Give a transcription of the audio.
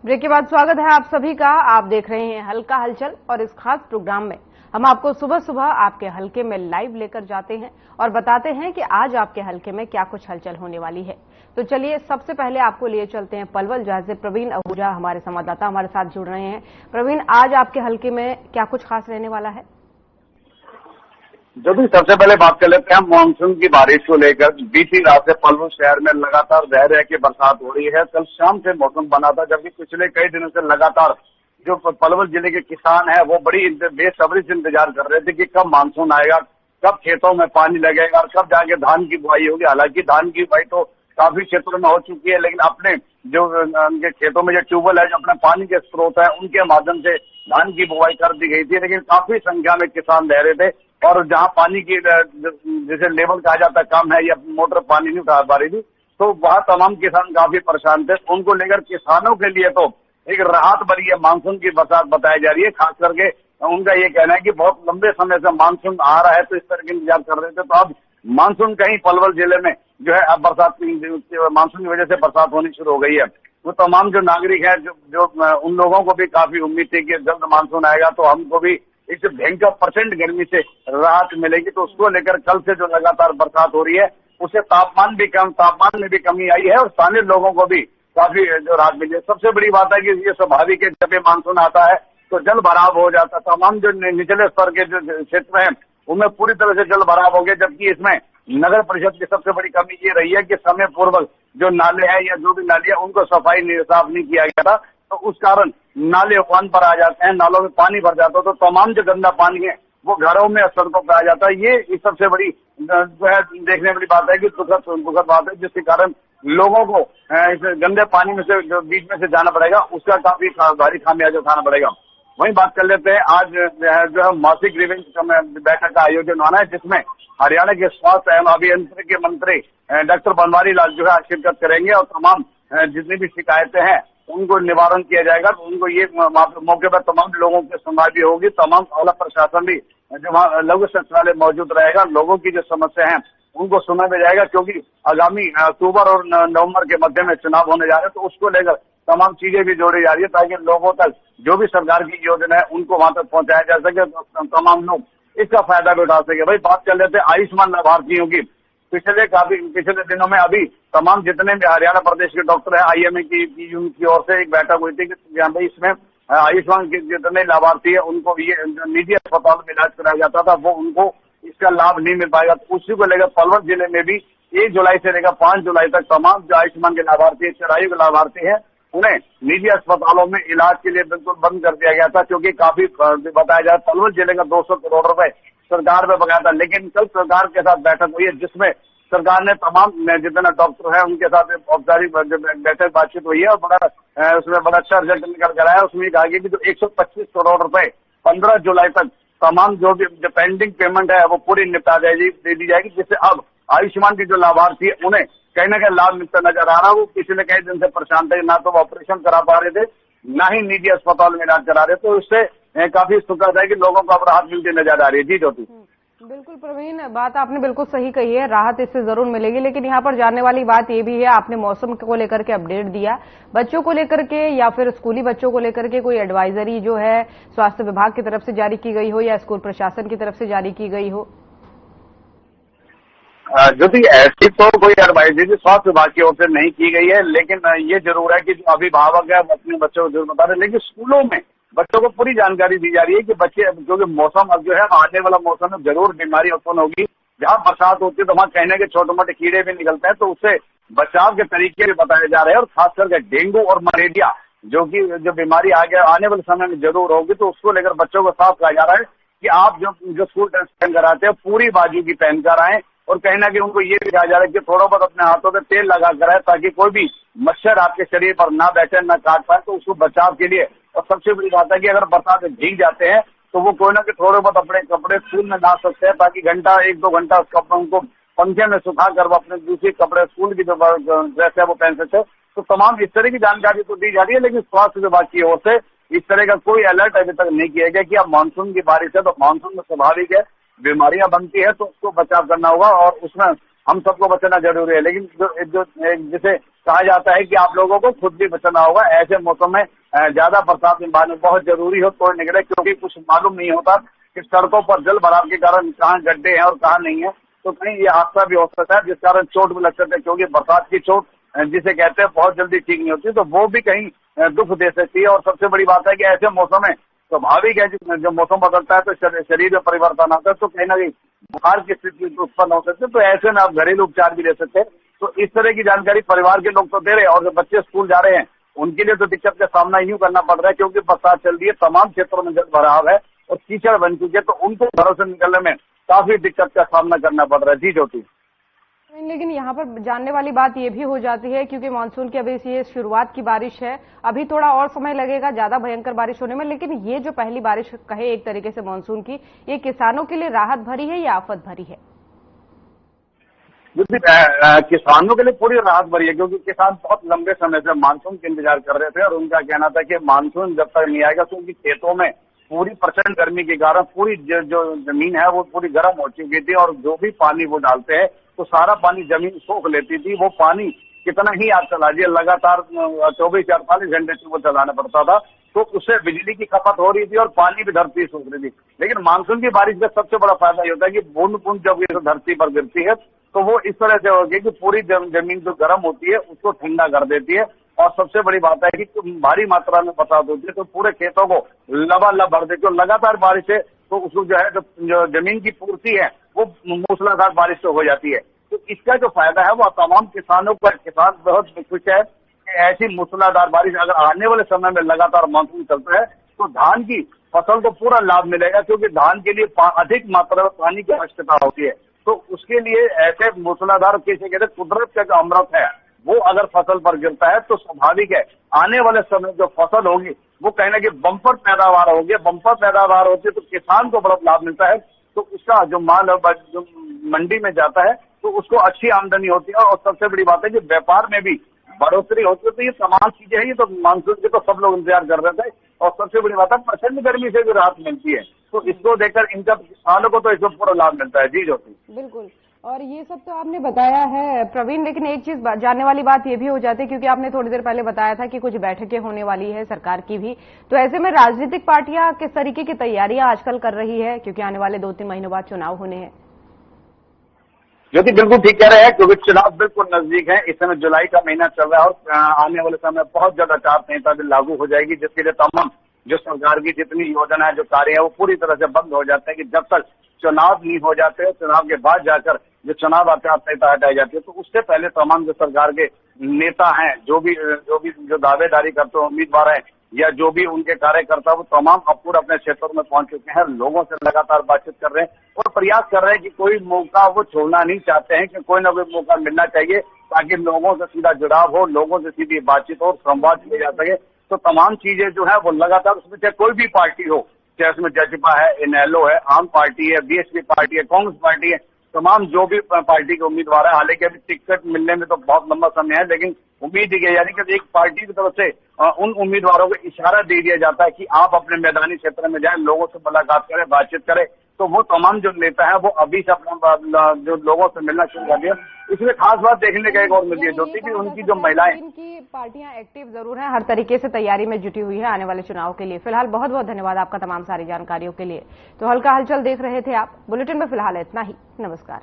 Break के बाद स्वागत है आप सभी का। आप देख रहे हैं हल्का हलचल और इस खास प्रोग्राम में हम आपको सुबह सुबह आपके हलके में लाइव लेकर जाते हैं और बताते हैं कि आज आपके हलके में क्या कुछ हलचल होने वाली है। तो चलिए सबसे पहले आपको लिए चलते हैं पलवल, जहां से प्रवीण आहूजा हमारे संवाददाता हमारे साथ जुड़ रहे हैं। प्रवीण, आज आपके हलके में क्या कुछ खास रहने वाला है? जो भी सबसे पहले बात कर लेते हैं मानसून की बारिश को लेकर। बीती रात से पलवल शहर में लगातार रह के बरसात हो रही है। कल शाम से मौसम बना था, जबकि पिछले कई दिनों से लगातार जो पलवल जिले के किसान हैं वो बड़ी बेसब्री से इंतजार कर रहे थे कि कब मानसून आएगा, कब खेतों में पानी लगेगा और कब जाके धान की बुआई होगी। हालांकि धान की बुआई तो काफी क्षेत्रों में हो चुकी है, लेकिन अपने जो उनके खेतों में जो ट्यूबवेल है, जो अपने पानी के स्रोत है, उनके माध्यम से धान की बुआई कर दी गई थी। लेकिन काफी संख्या में किसान रह रहे थे और जहां पानी की जैसे लेवल कहा जाता है कम है या मोटर पानी नहीं उठा पा रही थी, तो वहां तमाम किसान काफी परेशान थे। उनको लेकर किसानों के लिए तो एक राहत भरी है मानसून की बरसात बताई जा रही है। खास करके उनका ये कहना है कि बहुत लंबे समय से मानसून आ रहा है, तो इस तरह के इंतजार कर रहे थे, तो अब मानसून कहीं पलवल जिले में जो है अब मानसून की वजह से बरसात होनी शुरू हो गई है। वो तमाम जो नागरिक है जो उन लोगों को भी काफी उम्मीद थी कि जल्द मानसून आएगा तो हमको भी इस भयंकर प्रचंड गर्मी से राहत मिलेगी। तो उसको लेकर कल से जो लगातार बरसात हो रही है उससे तापमान में भी कमी आई है और स्थानीय लोगों को भी काफी जो राहत मिली है। सबसे बड़ी बात है कि ये स्वाभाविक है, जब ये मानसून आता है तो जल भराव हो जाता है। तमाम जो निचले स्तर के जो क्षेत्र हैं उनमें पूरी तरह से जल भराव हो गया, जबकि इसमें नगर परिषद की सबसे बड़ी कमी ये रही है कि समय पूर्वक जो नाले हैं या जो भी नाली है उनको साफ नहीं किया गया था। तो उस कारण नाले उफान पर आ जाते हैं, नालों में पानी भर जाता है, तो तमाम जो गंदा पानी है वो घरों में सड़कों पर आ जाता है। ये सबसे बड़ी जो है देखने वाली बात है कि दुखद बात है, जिसके कारण लोगों को इस गंदे पानी में से जो बीच में से जाना पड़ेगा उसका काफी भारी खामियाजा उठाना पड़ेगा। वहीं बात कर लेते हैं, आज जो है मासिक ग्रीवेंस बैठक का आयोजन होना है, जिसमें हरियाणा के स्वास्थ्य एवं अभियंत्रण के मंत्री डॉक्टर बनवारी लाल जो है शिरकत करेंगे और तमाम जितनी भी शिकायतें हैं उनको निवारण किया जाएगा। तो उनको ये मौके पर तमाम लोगों की सुनवाई भी होगी। तमाम जिला प्रशासन भी जो वहाँ लघु सचिवालय मौजूद रहेगा, लोगों की जो समस्या है उनको सुना भी जाएगा, क्योंकि आगामी अक्टूबर और नवंबर के मध्य में चुनाव होने जा रहे हैं। तो उसको लेकर तमाम चीजें भी जोड़ी जा रही है ताकि लोगों तक जो भी सरकार की योजना है उनको वहां तक पहुंचाया जा सके, तो तमाम लोग इसका फायदा भी उठा सके। भाई बात कर लेते हैं आयुष्मान लाभार्थियों की। पिछले दिनों में अभी तमाम जितने भी हरियाणा प्रदेश के डॉक्टर हैं, IMA की ओर से एक बैठक हुई थी कि भाई इसमें आयुष्मान के जितने लाभार्थी है उनको ये निजी अस्पताल में इलाज कराया जाता था वो उनको इसका लाभ नहीं मिल पाएगा। तो उसी को लेकर पलवल जिले में भी 1 जुलाई से लेकर 5 जुलाई तक तमाम जो आयुष्मान के लाभार्थी, चरायु के लाभार्थी है, उन्हें निजी अस्पतालों में इलाज के लिए बिल्कुल बंद कर दिया गया था, क्योंकि काफी बताया जाए पलवल जिले का 200 करोड़ रुपए सरकार में बकाया था। लेकिन कल सरकार के साथ बैठक हुई है, जिसमें सरकार ने तमाम जितने डॉक्टर हैं उनके साथ औपचारिक बैठक बातचीत हुई है और उसमें बड़ा अच्छा रिजल्ट निकल कर आया। उसमें कहा गया कि जो 125 करोड़ रुपए 15 जुलाई तक तमाम जो भी पेंडिंग पेमेंट है वो पूरी निपटा दे दी जाएगी, जिससे अब आयुष्मान के जो लाभार्थी है उन्हें कहीं ना कहीं लाभ मिलता नजर आ रहा है। वो पिछले कई दिन से परेशान थे, ना तो वो ऑपरेशन करा पा रहे थे, ना ही निजी अस्पताल में इलाज करा रहे, तो इससे काफी सुखद है कि लोगों को अब राहत मिलती नजर आ रही है। जी ज्योति। बिल्कुल प्रवीण, बात आपने बिल्कुल सही कही है, राहत इससे जरूर मिलेगी। लेकिन यहाँ पर जानने वाली बात ये भी है, आपने मौसम को लेकर के अपडेट दिया, बच्चों को लेकर के या फिर स्कूली बच्चों को लेकर के कोई एडवाइजरी जो है स्वास्थ्य विभाग की तरफ से जारी की गई हो या स्कूल प्रशासन की तरफ से जारी की गई हो? यदि ऐसी तो कोई एडवाइजरी स्वास्थ्य विभाग की ओर से नहीं की गई है, लेकिन ये जरूर है कि जो अभिभावक है वो अपने बच्चों को जरूर बता रहे हैं। लेकिन स्कूलों में बच्चों को पूरी जानकारी दी जा रही है कि बच्चे जो मौसम अब जो है आने वाला मौसम में जरूर बीमारी उत्पन्न होगी। जहाँ बरसात होती है तो वहाँ कहने के छोटे मोटे कीड़े भी निकलते हैं, तो उससे बचाव के तरीके भी बताए जा रहे हैं। और खास करके डेंगू और मलेरिया जो बीमारी आने वाले समय में जरूर होगी, तो उसको लेकर बच्चों को साफ कहा जा रहा है कि आप जो स्कूल ड्रेस पहन कर आते हैं पूरी बाजू की पहन कर आए। और कहीं ना कहीं उनको ये भी कहा जा रहा है कि थोड़ा बहुत अपने हाथों में तेल लगा कर आए, ताकि कोई भी मच्छर आपके शरीर पर ना बैठे, ना काट पाए, तो उसको बचाव के लिए। और सबसे बड़ी बात है कि अगर बरसात में भीग जाते हैं तो वो कोई ना कोई थोड़े बहुत अपने कपड़े स्कूल में डाल सकते हैं, ताकि 1-2 घंटा उस कपड़ों को पंखे में सुखा कर वो अपने दूसरे कपड़े स्कूल की जो ड्रेस है वो पहन सकते हैं। तो तमाम इस तरह की जानकारी तो दी जा रही है, लेकिन स्वास्थ्य विभाग की ओर से इस तरह का कोई अलर्ट अभी तक नहीं किया गया कि अब मानसून की बारिश है तो मानसून में स्वाभाविक है बीमारियां बनती है, तो उसको बचाव करना होगा और उसमें हम सबको बचाना जरूरी है, लेकिन जो जिसे कहा जाता है कि आप लोगों को खुद भी बचना होगा। ऐसे मौसम में ज्यादा बरसात में पानी बहुत जरूरी हो तो निकले, क्योंकि कुछ मालूम नहीं होता कि सड़कों पर जल भराव के कारण कहाँ गड्ढे हैं और कहाँ नहीं है, तो कहीं ये हादसा भी हो सकता है, जिस कारण चोट भी लग सकता है, क्योंकि बरसात की चोट जिसे कहते हैं बहुत जल्दी ठीक नहीं होती, तो वो भी कहीं दुख दे सकती है। और सबसे बड़ी बात है कि ऐसे मौसम में स्वाभाविक है जब मौसम बदलता है तो शरीर में परिवर्तन आता है, तो कहीं ना कहीं बुखार की स्थिति उत्पन्न हो सकती है। तो ऐसे में आप घरेलू उपचार भी ले सकते हैं। तो इस तरह की जानकारी परिवार के लोग तो दे रहे हैं, और जो बच्चे स्कूल जा रहे हैं उनके लिए तो दिक्कत का सामना यूं करना पड़ रहा है, क्योंकि बरसात चल रही है, तमाम क्षेत्रों में जल भराव है और कीचड़ बन चुके हैं, तो उनको घरों से निकलने में काफी दिक्कत का सामना करना पड़ रहा है। जी ज्योति। लेकिन यहाँ पर जानने वाली बात ये भी हो जाती है, क्योंकि मानसून की अभी ये शुरुआत की बारिश है, अभी थोड़ा और समय लगेगा ज्यादा भयंकर बारिश होने में, लेकिन ये जो पहली बारिश कहे एक तरीके से मानसून की, ये किसानों के लिए राहत भरी है या आफत भरी है? किसानों के लिए पूरी राहत भरी है, क्योंकि किसान बहुत लंबे समय से मानसून का इंतजार कर रहे थे, और उनका कहना था कि मानसून जब तक नहीं आएगा तो उनकी खेतों में पूरी प्रचंड गर्मी के कारण पूरी जो जमीन है वो पूरी गर्म हो चुकी थी, और जो भी पानी वो डालते हैं तो सारा पानी जमीन सोख लेती थी। वो पानी कितना ही आप चला दिए, लगातार 24-48 घंटे से वो चलाना पड़ता था, तो उससे बिजली की खपत हो रही थी और पानी भी धरती सूख रही थी। लेकिन मानसून की बारिश का सबसे बड़ा फायदा ये होता है कि बूंद बूंद जब ये धरती पर गिरती है तो वो इस तरह से होगी कि पूरी जमीन जो गर्म होती है उसको ठंडा कर देती है। और सबसे बड़ी बात है कि भारी मात्रा में बरसात होती है तो पूरे खेतों को लबालब भर देती है। लगातार बारिश है तो उसको जो है जो जमीन की पूर्ति है वो मूसलाधार बारिश से हो जाती है। तो इसका जो फायदा है वो तमाम किसानों को, किसान बहुत खुश है कि ऐसी मूसलाधार बारिश अगर आने वाले समय में लगातार मानसून चलता है तो धान की फसल को पूरा लाभ मिलेगा, क्योंकि धान के लिए अधिक मात्रा में पानी की आवश्यकता होती है। तो उसके लिए ऐसे मूसलाधार किसे कहते हैं, कुदरत का जो अमृत है वो अगर फसल पर गिरता है तो स्वाभाविक है आने वाले समय जो फसल होगी वो कहीं ना कहीं बम्पर पैदावार होगी। बम्पर पैदावार होती है तो किसान को बड़ा लाभ मिलता है, तो उसका जो माल जो मंडी में जाता है तो उसको अच्छी आमदनी होती है। और सबसे बड़ी बात है कि व्यापार में भी बढ़ोतरी होती है। तो ये तमाम चीजें हैं, ये तो मानसून के तो सब लोग इंतजार कर रहे थे। और सबसे बड़ी बात है प्रचंड गर्मी से भी राहत मिलती है, तो इसको देखकर इनका किसानों को तो इसमें पूरा लाभ मिलता है। जी ज्योति। बिल्कुल, और ये सब तो आपने बताया है प्रवीण, लेकिन एक चीज जानने वाली बात ये भी हो जाती है, क्योंकि आपने थोड़ी देर पहले बताया था कि कुछ बैठकें होने वाली है सरकार की भी, तो ऐसे में राजनीतिक पार्टियां किस तरीके की तैयारियां आजकल कर रही है, क्योंकि आने वाले 2-3 महीनों बाद चुनाव होने हैं? ज्योति बिल्कुल ठीक कह रहे हैं, क्योंकि चुनाव बिल्कुल नजदीक है। इस समय जुलाई का महीना चल रहा है और आने वाले समय बहुत ज्यादा आचार संहिता भी लागू हो जाएगी, जिसके लिए तमाम जो सरकार की जितनी योजना है, जो कार्य है वो पूरी तरह से बंद हो जाते हैं कि जब तक चुनाव नहीं हो जाते, चुनाव के बाद जाकर जो चुनाव आचार संहिता हटाई जाती है। तो उससे पहले तमाम जो सरकार के नेता हैं, जो दावेदारी करते हैं, उम्मीदवार हैं या जो भी उनके कार्यकर्ता, वो तमाम पूरे अपने क्षेत्रों में पहुंच चुके हैं, लोगों से लगातार बातचीत कर रहे हैं और प्रयास कर रहे हैं कि कोई मौका वो छोड़ना नहीं चाहते हैं कि कोई ना कोई मौका मिलना चाहिए, ताकि लोगों से सीधा जुड़ाव हो, लोगों से सीधी बातचीत हो, संवाद किया जा सके। तो तमाम चीजें जो है वो लगातार, उसमें चाहे कोई भी पार्टी हो, चाहे उसमें जजपा है, इनेलो है, आम पार्टी है, बीएसपी पार्टी है, कांग्रेस पार्टी है, तमाम जो भी पार्टी के उम्मीदवार है। हालांकि अभी टिकट मिलने में तो बहुत लंबा समय है, लेकिन उम्मीद ही है, यानी कि एक पार्टी की तरफ से उन उम्मीदवारों को इशारा दे दिया जाता है कि आप अपने मैदानी क्षेत्र में जाएं, लोगों से मुलाकात करें, बातचीत करें। तो वो तमाम जो नेता है वो अभी से अपना जो लोगों से मिलना शुरू कर दिया। इसमें खास बात देखने का एक और मिलती है ज्योति की, उनकी जो महिलाएं की पार्टियां एक्टिव जरूर हैं, हर तरीके से तैयारी में जुटी हुई है आने वाले चुनाव के लिए। फिलहाल बहुत बहुत धन्यवाद आपका तमाम सारी जानकारियों के लिए। तो हल्का हलचल देख रहे थे आप, बुलेटिन में फिलहाल इतना ही। नमस्कार।